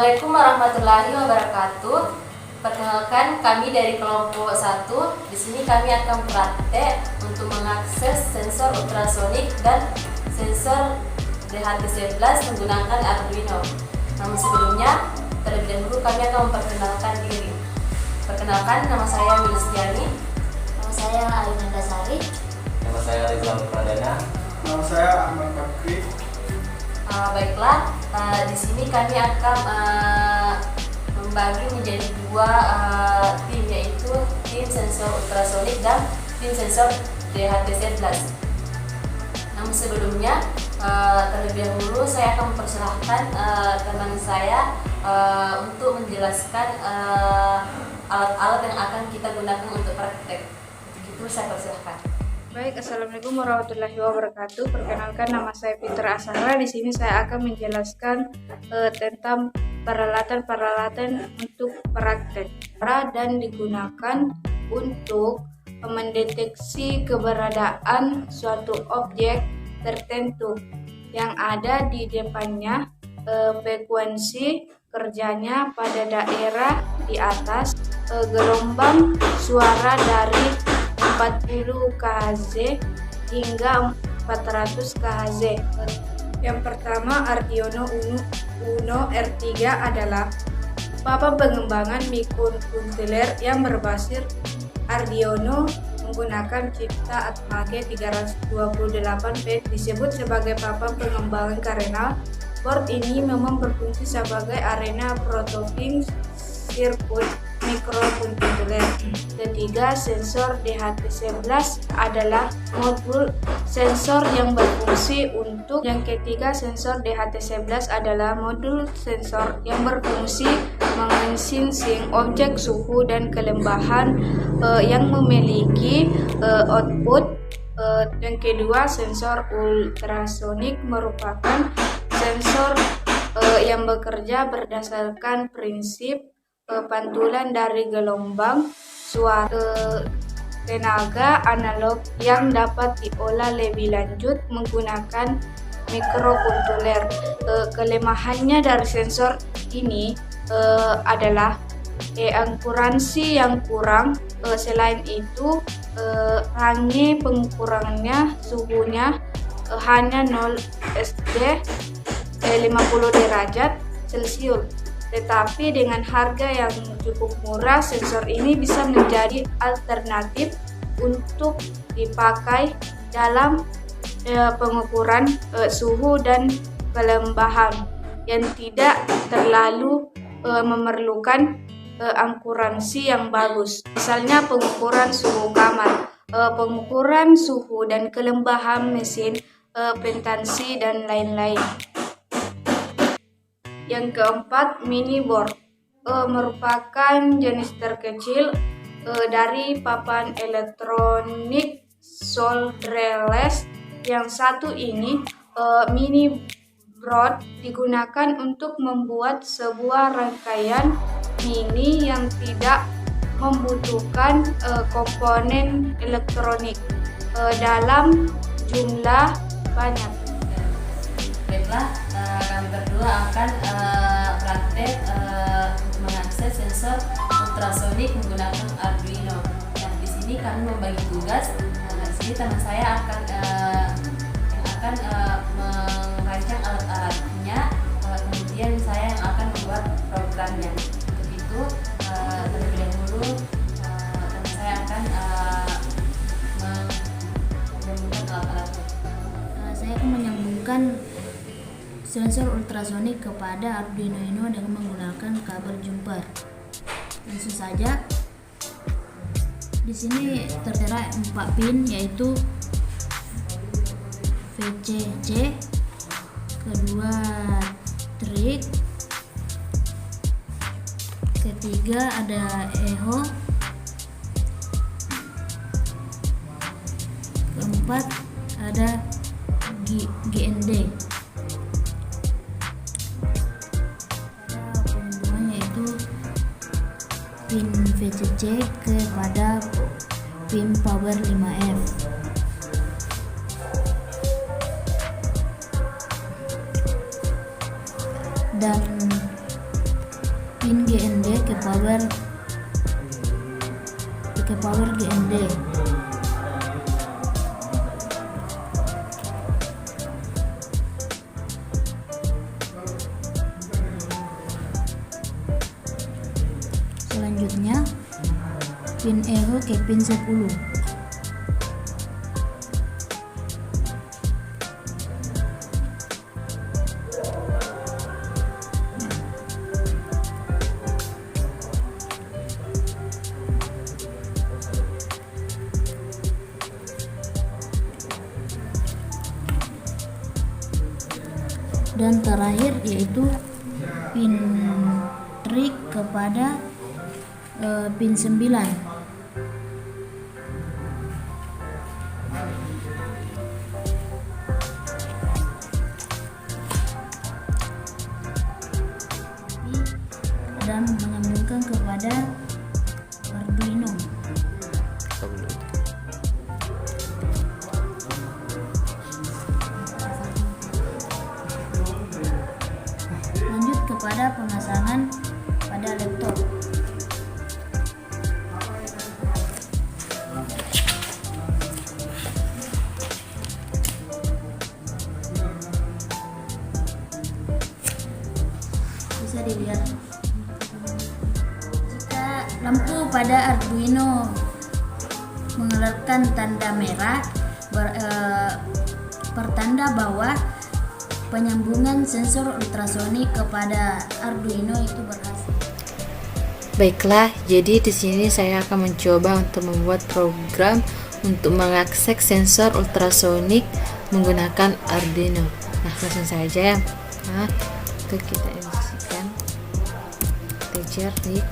Assalamualaikum warahmatullahi wabarakatuh. Perkenalkan, kami dari kelompok 1. Di sini kami akan praktek untuk mengakses sensor ultrasonik dan sensor DHT11 menggunakan Arduino. Namun sebelumnya, terlebih dahulu kami akan memperkenalkan diri. Perkenalkan, nama saya Milistiani. Nama saya Alina Dasari. Nama saya Rizal Pradana. Nama saya Ahmad Bakri. Baiklah, di sini kami akan membagi menjadi dua tim, yaitu tim sensor ultrasonik dan tim sensor DHT11. Namun sebelumnya, terlebih dahulu saya akan mempersilahkan teman saya untuk menjelaskan alat-alat yang akan kita gunakan untuk praktek. Untuk itu saya persilahkan. Baik, Assalamualaikum warahmatullahi wabarakatuh. Perkenalkan, nama saya Fitra Asara. Di sini saya akan menjelaskan tentang peralatan-peralatan untuk praktek dan digunakan untuk mendeteksi keberadaan suatu objek tertentu yang ada di depannya, frekuensi kerjanya pada daerah di atas, gelombang suara dari 40 kHz hingga 400 kHz. Yang pertama, Arduino Uno R3 adalah papan pengembangan mikrokontroler yang berbasis Arduino menggunakan chipset Atmage 328V, disebut sebagai papan pengembangan karena board ini memang berfungsi sebagai arena prototyping sirkuit mikrokontroler. Ketiga, sensor DHT11 adalah modul sensor yang berfungsi untuk mensensing objek suhu dan kelembahan yang memiliki output. Yang kedua, sensor ultrasonik merupakan sensor yang bekerja berdasarkan prinsip pantulan dari gelombang suara tenaga analog yang dapat diolah lebih lanjut menggunakan mikrokontroler. Kelemahannya dari sensor ini adalah akuransi yang kurang. Selain itu, range pengukurannya suhunya hanya 0 SD 50 derajat Celcius. Tetapi dengan harga yang cukup murah, sensor ini bisa menjadi alternatif untuk dipakai dalam pengukuran suhu dan kelembahan yang tidak terlalu memerlukan akuransi yang bagus. Misalnya pengukuran suhu kamar, pengukuran suhu dan kelembahan mesin, pentansi, dan lain-lain. Yang keempat, mini board merupakan jenis terkecil dari papan elektronik solderless. Yang satu ini, mini board, digunakan untuk membuat sebuah rangkaian mini yang tidak membutuhkan komponen elektronik dalam jumlah banyak. Baiklah, kami berdua akan praktek untuk mengakses sensor ultrasonik menggunakan Arduino. Nah, di sini kami membagi tugas. Di sini teman saya akan merancang alat-alatnya, kemudian saya yang akan membuat programnya. Untuk itu, terlebih dahulu teman saya akan menyambungkan alat-alatnya. Saya akan menyambungkan sensor ultrasonik kepada Arduino Uno dengan menggunakan kabel jumper. Langsung saja. Di sini tertera 4 pin, yaitu VCC, kedua trig, ketiga ada echo, keempat ada GND. Pin VCC kepada pin power 5F. Dan power GND. Selanjutnya pin echo ke pin 10. Dan terakhir yaitu pin trik kepada pin 9. Dan menyambungkan kepada Arduino. Lanjut kepada pemasangan pada laptop. Bisa dilihat jika lampu pada Arduino mengeluarkan tanda merah, pertanda bahwa penyambungan sensor ultrasonik kepada Arduino itu berhasil. Baiklah, jadi di sini saya akan mencoba untuk membuat program untuk mengakses sensor ultrasonik menggunakan Arduino. Nah, langsung saja ya. Nah, itu kita instruksikan teacher di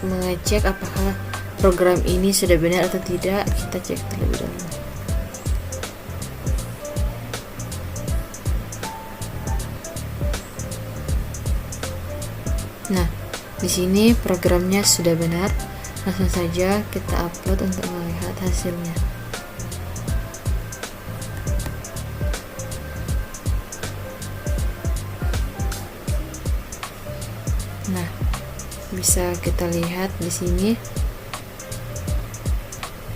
mengecek apakah program ini sudah benar atau tidak, kita cek terlebih dahulu. Nah, di sini programnya sudah benar. Langsung saja kita upload untuk melihat hasilnya. Nah, bisa kita lihat di sini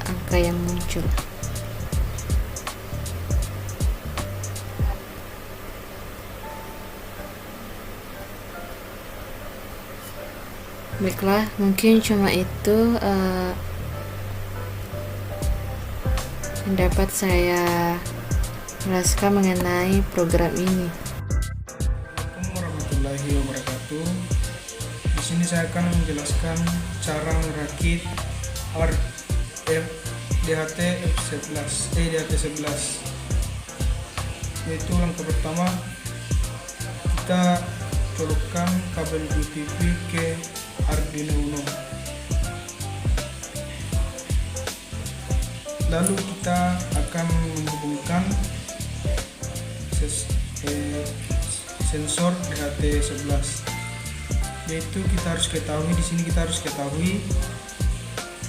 angka yang muncul. Baiklah, mungkin cuma itu yang dapat saya jelaskan mengenai program ini. Assalamualaikum warahmatullahi wabarakatuh. Di sini saya akan menjelaskan cara merakit DHT11. Yaitu langkah pertama, kita colokkan kabel UTP ke Arduino Uno. Lalu kita akan menghubungkan sensor DHT11. Yaitu kita harus ketahui di sini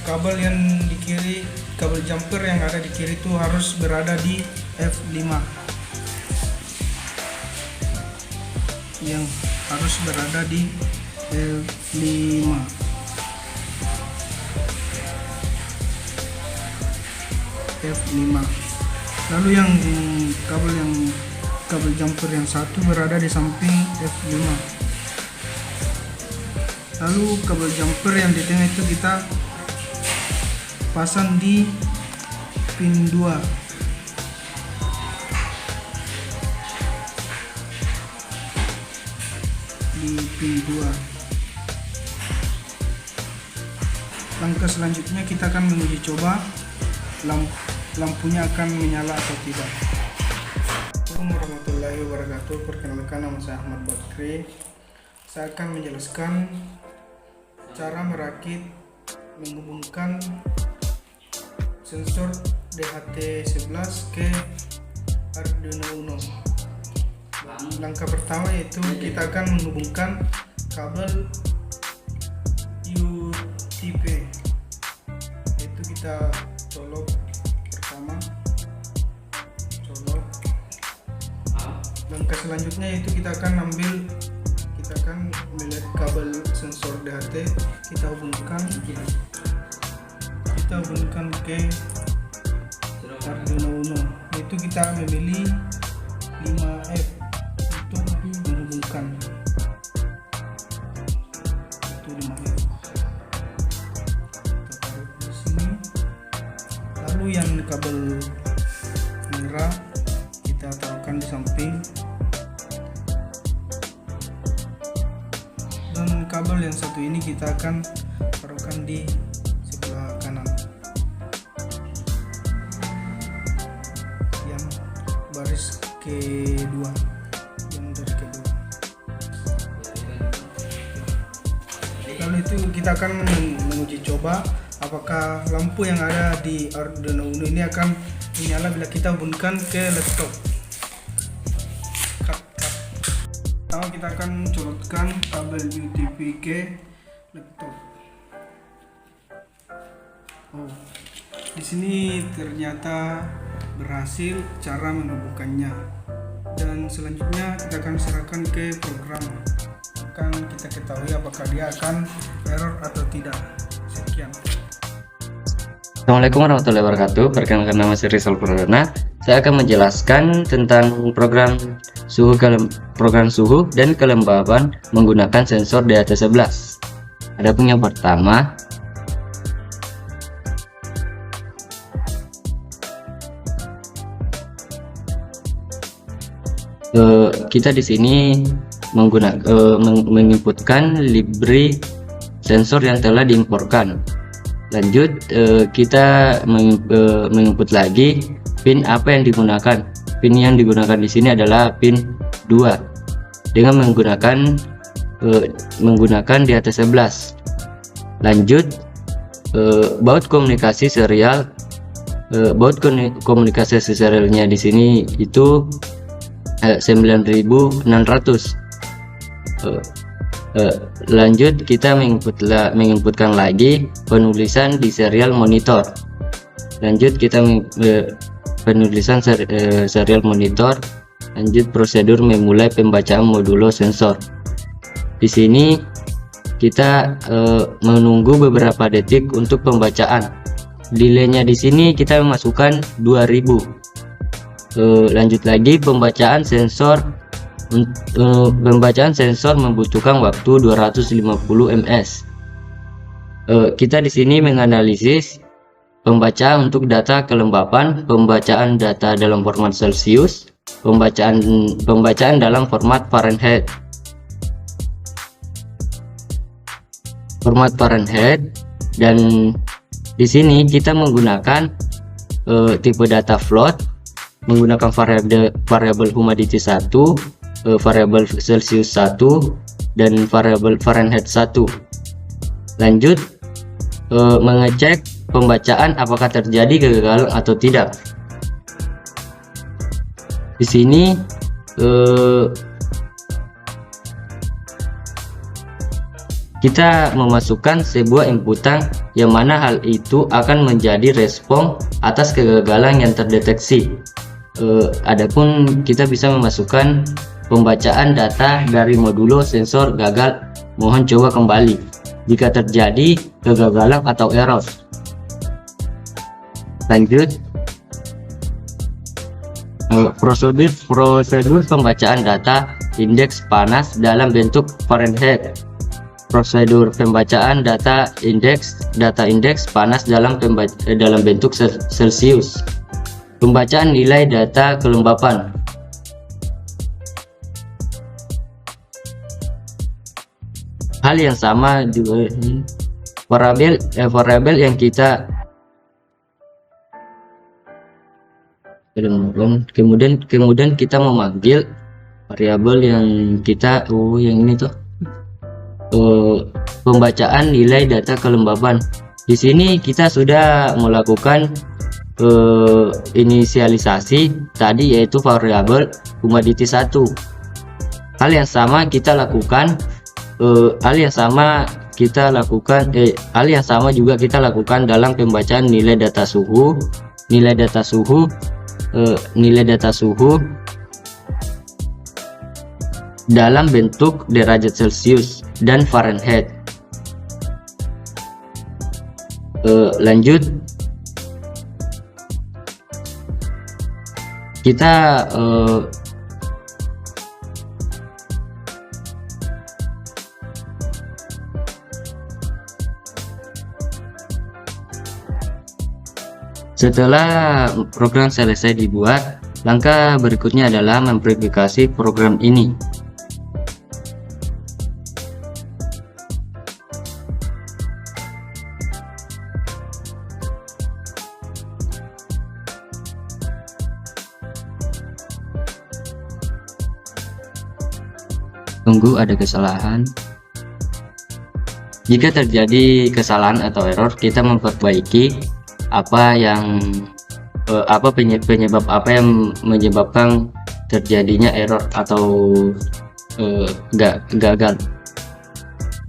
kabel yang di kiri, kabel jumper yang ada di kiri itu harus berada di F5. Yang harus berada di F5. Lalu yang kabel jumper yang satu berada di samping F5. Lalu kabel jumper yang di tengah itu kita pasang di pin 2. Di pin 2. Langkah selanjutnya kita akan menguji coba lampunya akan menyala atau tidak. Assalamualaikum warahmatullahi wabarakatuh. Perkenalkan, nama saya Ahmad Bakri. Saya akan menjelaskan cara merakit menghubungkan sensor DHT11 ke Arduino Uno. Langkah pertama yaitu kita akan menghubungkan kabel UTP, yaitu kita colok pertama, langkah selanjutnya yaitu kita akan melihat kabel sensor DHT, kita hubungkan ke Arduino Uno, yaitu kita memilih 5F untuk menghubungkan. Itu 5F. Kita taruh di sini. Lalu yang kabel merah kita taruhkan di samping. Dan kabel yang satu ini kita akan taruhkan di sebelah kanan. Yang baris kedua, lalu itu kita akan menguji coba apakah lampu yang ada di Arduino Uno ini akan menyala bila kita hubungkan ke laptop. Pertama kita akan colokkan kabel UTP ke laptop. Di sini ternyata berhasil cara menghubungkannya, dan selanjutnya kita akan serahkan ke program. Akan kita ketahui apakah dia akan error atau tidak. Sekian. Assalamualaikum warahmatullahi wabarakatuh. Perkenalkan, nama saya Rizal Pradana. Saya akan menjelaskan tentang program suhu dan kelembaban menggunakan sensor DHT11. Adapun yang pertama, kita di sini menginputkan library sensor yang telah diimporkan. Lanjut, kita menginput lagi pin apa yang digunakan. Pin yang digunakan di sini adalah pin 2 dengan menggunakan DHT11. Lanjut, baut komunikasi serial. Komunikasi serialnya di sini itu 9600. Lanjut, kita menginputkan lagi penulisan di serial monitor. Lanjut, kita penulisan serial monitor. Lanjut, prosedur memulai pembacaan modulo sensor. Di sini kita menunggu beberapa detik untuk pembacaan. Delaynya di sini kita memasukkan 2000. Lanjut lagi, pembacaan sensor membutuhkan waktu 250 ms. Kita di sini menganalisis pembacaan untuk data kelembapan, pembacaan data dalam format Celsius, pembacaan dalam format Fahrenheit. Dan di sini kita menggunakan tipe data float, menggunakan variabel humidity 1, variabel Celsius 1, dan variabel Fahrenheit 1. Lanjut, mengecek pembacaan apakah terjadi kegagalan atau tidak. Di sini kita memasukkan sebuah inputan yang mana hal itu akan menjadi respon atas kegagalan yang terdeteksi. Adapun kita bisa memasukkan pembacaan data dari modulo sensor gagal. Mohon coba kembali jika terjadi kegagalan atau error. Lanjut, prosedur pembacaan data indeks panas dalam bentuk Fahrenheit. Prosedur pembacaan data indeks panas dalam bentuk Celsius. Pembacaan nilai data kelembapan. Hal yang sama juga variabel yang kita kemudian kita memanggil variabel yang kita yang ini tuh pembacaan nilai data kelembapan. Di sini kita sudah melakukan inisialisasi tadi, yaitu variabel humidity 1. Hal yang sama juga kita lakukan dalam pembacaan nilai data suhu dalam bentuk derajat Celsius dan Fahrenheit. Lanjut, kita setelah program selesai dibuat, langkah berikutnya adalah memverifikasi program ini. Tunggu ada kesalahan. Jika terjadi kesalahan atau error, kita memperbaiki penyebab apa yang menyebabkan terjadinya error atau gagal.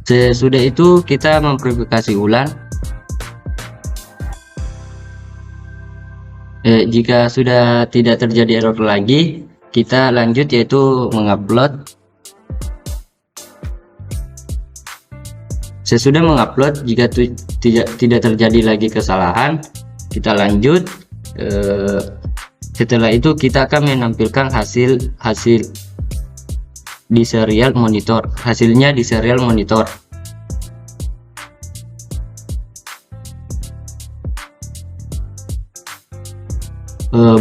Sesudah itu kita memverifikasi ulang. Jika sudah tidak terjadi error lagi, kita lanjut yaitu mengupload. Sesudah mengupload, jika tidak terjadi lagi kesalahan, kita lanjut. Setelah itu kita akan menampilkan hasil di serial monitor. Hasilnya di serial monitor.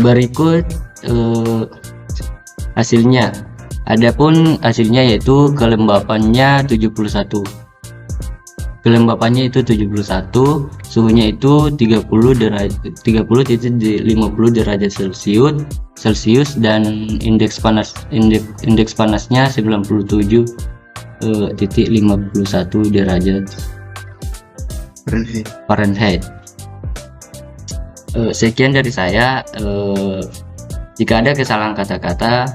Berikut hasilnya. Adapun hasilnya yaitu kelembapannya 71. Kelembapannya itu 71, suhunya itu 30,50 derajat Celsius dan indeks panasnya 97,51 derajat. Fahrenheit. Sekian dari saya. Jika ada kesalahan kata-kata,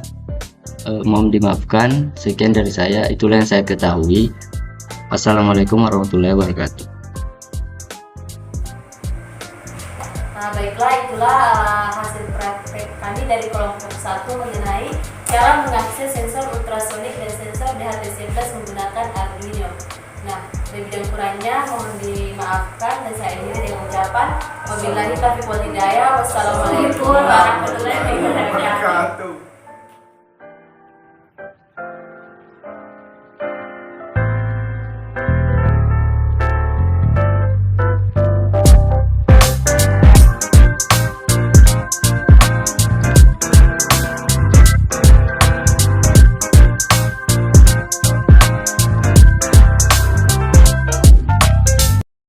mohon dimaafkan. Sekian dari saya, itulah yang saya ketahui. Assalamualaikum warahmatullahi wabarakatuh. Nah, baiklah, itulah hasil praktek kami dari kelompok 1 mengenai cara mengakses sensor ultrasonik dan sensor DHT11 menggunakan Arduino. Nah, lebih dan kurangnya mohon dimaafkan, dan saya akhiri dengan ucapan wabillahi taufiq wal hidayah. Wassalamualaikum warahmatullahi wabarakatuh.